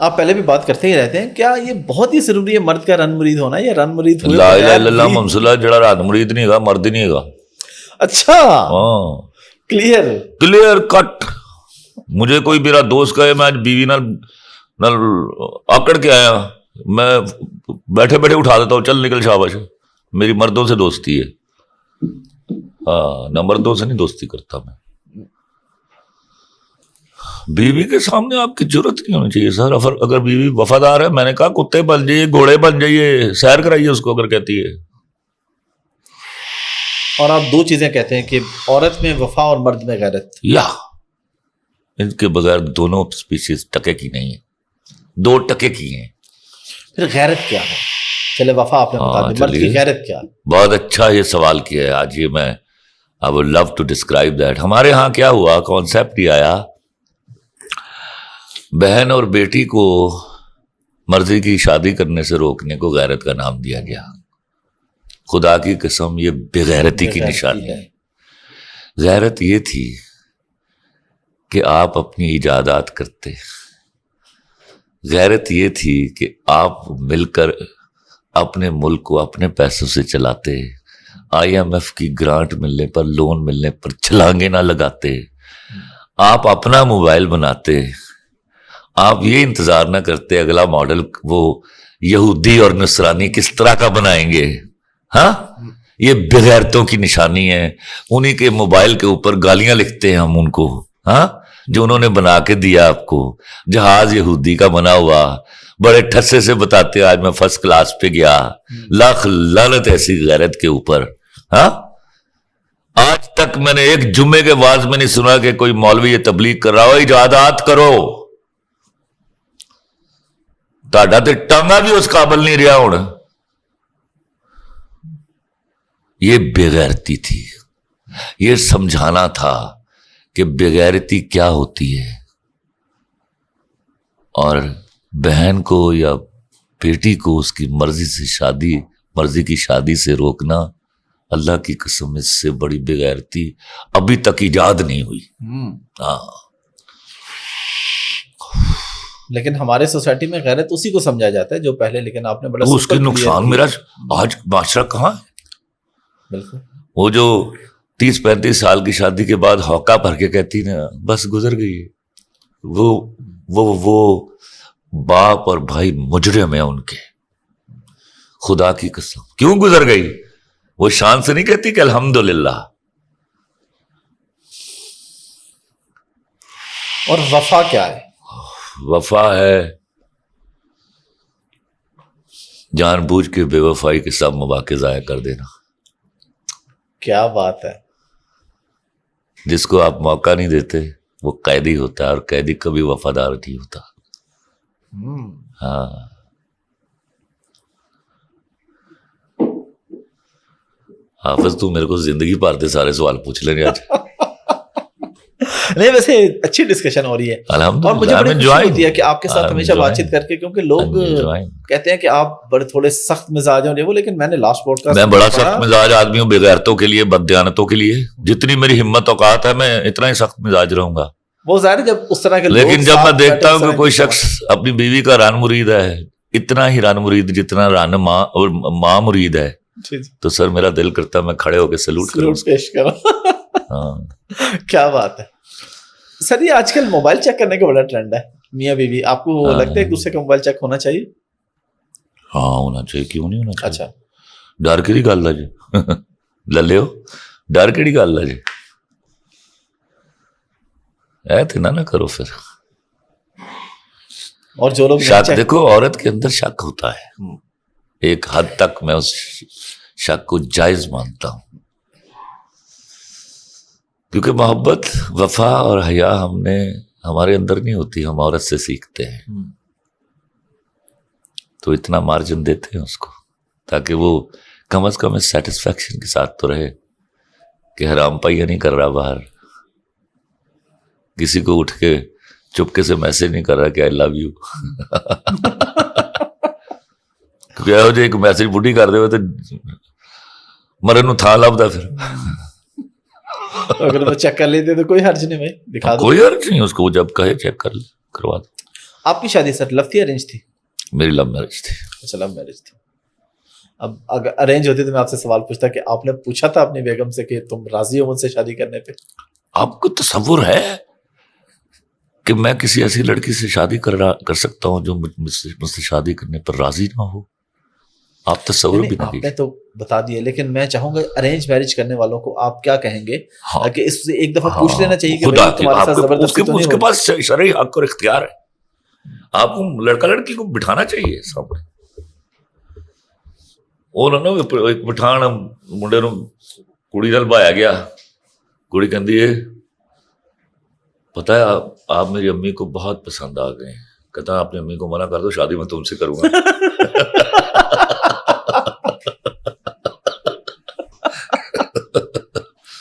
آپ پہلے بھی بات کرتے ہی رہتے ہیں, کیا یہ بہت ہی ضروری ہے مرد کا رن مرید ہونا, یا رن مرید ہوئے لا الہ الا اللہ محمد صلی اللہ جڑا رن مرید نہیں گا مرد ہی نہیں گا. اچھا ہاں کلیئر کٹ. مجھے کوئی میرا دوست کہے میں آج بیوی نال آکڑ کے آیا, میں بیٹھے بیٹھے اٹھا دیتا ہوں, چل نکل شاباش. میری مردوں سے دوستی ہے, ہاں نہ مردوں سے نہیں دوستی کرتا میں. بیوی کے سامنے آپ کی ضرورت نہیں ہونی چاہیے سر. اگر بیوی وفادار ہے, میں نے کہا کتے بن جائیے, گھوڑے بن جائیے, سیر کرائیے اس کو اگر کہتی ہے. اور آپ دو چیزیں کہتے ہیں کہ عورت میں وفا اور مرد میں غیرت, یا ان کے بغیر دونوں اسپیشیز ٹکے کی نہیں ہے, 2 ٹکے کی ہیں. پھر غیرت کیا ہے؟ چلے وفا آپ نے بتا دی, مرد کی غیرت کیا ہے؟ بہت اچھا یہ سوال کیا ہے آج. یہ میں I would love to describe that. ہمارے ہاں کیا ہوا, کانسیپٹ یہ آیا, بہن اور بیٹی کو مرضی کی شادی کرنے سے روکنے کو غیرت کا نام دیا گیا. خدا کی قسم یہ بغیرتی کی نشانی ہے. غیرت یہ تھی کہ آپ اپنی ایجادات کرتے, غیرت یہ تھی کہ آپ مل کر اپنے ملک کو اپنے پیسوں سے چلاتے, IMF کی گرانٹ ملنے پر, لون ملنے پر چھلانگے نہ لگاتے, آپ اپنا موبائل بناتے, آپ یہ انتظار نہ کرتے اگلا ماڈل وہ یہودی اور نصرانی کس طرح کا بنائیں گے. ہاں یہ بغیرتوں کی نشانی ہے. انہی کے موبائل کے اوپر گالیاں لکھتے ہیں ہم ان کو, ہاں جو انہوں نے بنا کے دیا آپ کو, جہاز یہودی کا بنا ہوا, بڑے ٹھسے سے بتاتے آج میں فرسٹ کلاس پہ گیا. لاکھ لعنت ایسی غیرت کے اوپر. ہاں آج تک میں نے ایک جمعے کے واعظ میں نہیں سنا کہ کوئی مولوی یہ تبلیغ کر رہا ہو ایجادات کرو. تاڑا تے ٹانگا بھی اس قابل نہیں رہا ہوں. یہ بغیرتی تھی. یہ سمجھانا تھا کہ بغیرتی کیا ہوتی ہے, اور بہن کو یا بیٹی کو اس کی مرضی کی شادی سے روکنا, اللہ کی قسم اس سے بڑی بغیرتی ابھی تک ایجاد نہیں ہوئی. ہاں لیکن ہمارے سوسائٹی میں غیرت اسی کو سمجھا جاتا ہے جو پہلے, لیکن آپ نے بڑا اس کے نقصان میرا آج معاشرہ کہاں ہے. بالکل وہ جو 30-35 سال کی شادی کے بعد ہوکا بھر کے کہتی نا بس گزر گئی ہے, وہ باپ اور بھائی مجرم ہیں ان کے. خدا کی قسم کیوں گزر گئی؟ وہ شان سے نہیں کہتی کہ الحمدللہ. اور وفا کیا ہے؟ وفا ہے جان بوجھ کے بے وفائی کے سب مواقع ضائع کر دینا. کیا بات ہے. جس کو آپ موقع نہیں دیتے وہ قیدی ہوتا ہے, اور قیدی کبھی وفادار نہیں ہوتا. ہاں حافظ تو میرے کو زندگی پار دے سارے سوال پوچھ لینے آج. نہیں ویسے اچھی ڈسکشن ہو رہی ہے, اور مجھے بڑی خوشی ہوتی ہے کہ آپ کے ساتھ ہمیشہ بات چیت کر کے, کیونکہ لوگ کہتے ہیں کہ آپ بڑے تھوڑے سخت مزاج ہیں, وہ لیکن میں نے لاسٹ پوڈ کاسٹ میں بڑا سخت مزاج آدمی ہوں, بغیرتوں کے لیے, بددیانتوں کے لیے. جتنی میری ہمت اوقات ہے میں اتنا ہی سخت مزاج رہوں گا. وہ ظاہر ہے جب اس طرح کے, لیکن جب میں دیکھتا ہوں کہ کوئی شخص اپنی بیوی کا ران مرید ہے, اتنا ہی ران مرید جتنا ران ماں مرید ہے, تو سر میرا دل کرتا ہے میں کھڑے ہو کے سلوٹ پیش کروں. ہاں کیا بات ہے سر. یہ آج کل موبائل چیک کرنے کا بڑا ٹرینڈ ہے میاں بیوی, آپ کو لگتا ہے ایک دوسرے کا موبائل چیک ہونا چاہیے؟ ہاں ہونا چاہیے, کیوں نہیں ہونا چاہیے. اچھا ڈر کیڑی گل ہے جی للے ہو, ڈر کیڑی گل ہے جی, ایت نہ کرو پھر. اور جو لوگ شک, دیکھو عورت کے اندر شک ہوتا ہے, ایک حد تک میں اس شک کو جائز مانتا ہوں, کیونکہ محبت, وفا اور حیا ہمارے اندر نہیں ہوتی, ہم عورت سے سیکھتے ہیں. تو اتنا مارجن دیتے ہیں اس کو تاکہ وہ کم از کم اس سیٹسفیکشن کے ساتھ تو رہے کہ حرام پائیا نہیں کر رہا باہر, کسی کو اٹھ کے چپکے سے میسج نہیں کر رہا کہ آئی لو یو. کیونکہ یہو جی ایک میسج بڈھی کر دے ہوئے تو مرن نو تھان لبدا پھر. اگر وہ چیک کر لیتے تو کوئی حرج نہیں بھائی, دکھا دو, کوئی حرج نہیں اس کو, جب کہے چیک کر لے, کروا دو. آپ کی شادی سر لو تھی ارینج تھی؟ میری لو میرج تھی. اچھا لو میرج تھی. اب اگر ارینج ہوتی تو میں آپ سے سوال پوچھتا کہ آپ نے پوچھا تھا اپنی بیگم سے کہ تم راضی ہو مجھ سے شادی کرنے پہ؟ آپ کو تصور ہے کہ میں کسی ایسی لڑکی سے شادی کر سکتا ہوں جو مجھ سے شادی کرنے پر راضی نہ ہو؟ آپ تصور بھی نہ آپ نے تو بتا دیا، لیکن میں چاہوں گا ارینج میرج کرنے والوں کو آپ کیا کہیں گے کہ اس سے ایک دفعہ پوچھ لینا چاہیے کہ تمہارے ساتھ زبردستی تو نہیں اس کے پاس شرعی حق اور اختیار ہے. آپ کو لڑکا لڑکی کو بٹھانا چاہیے سامنے. وہ نا ایک بٹھان منڈے نو کڑی نال بایا گیا, کڑی کہندی ہے پتہ ہے آپ میری امی کو بہت پسند آ گئے. کہتا اپنی امی کو منع کر دو, شادی میں تم سے کروں گا.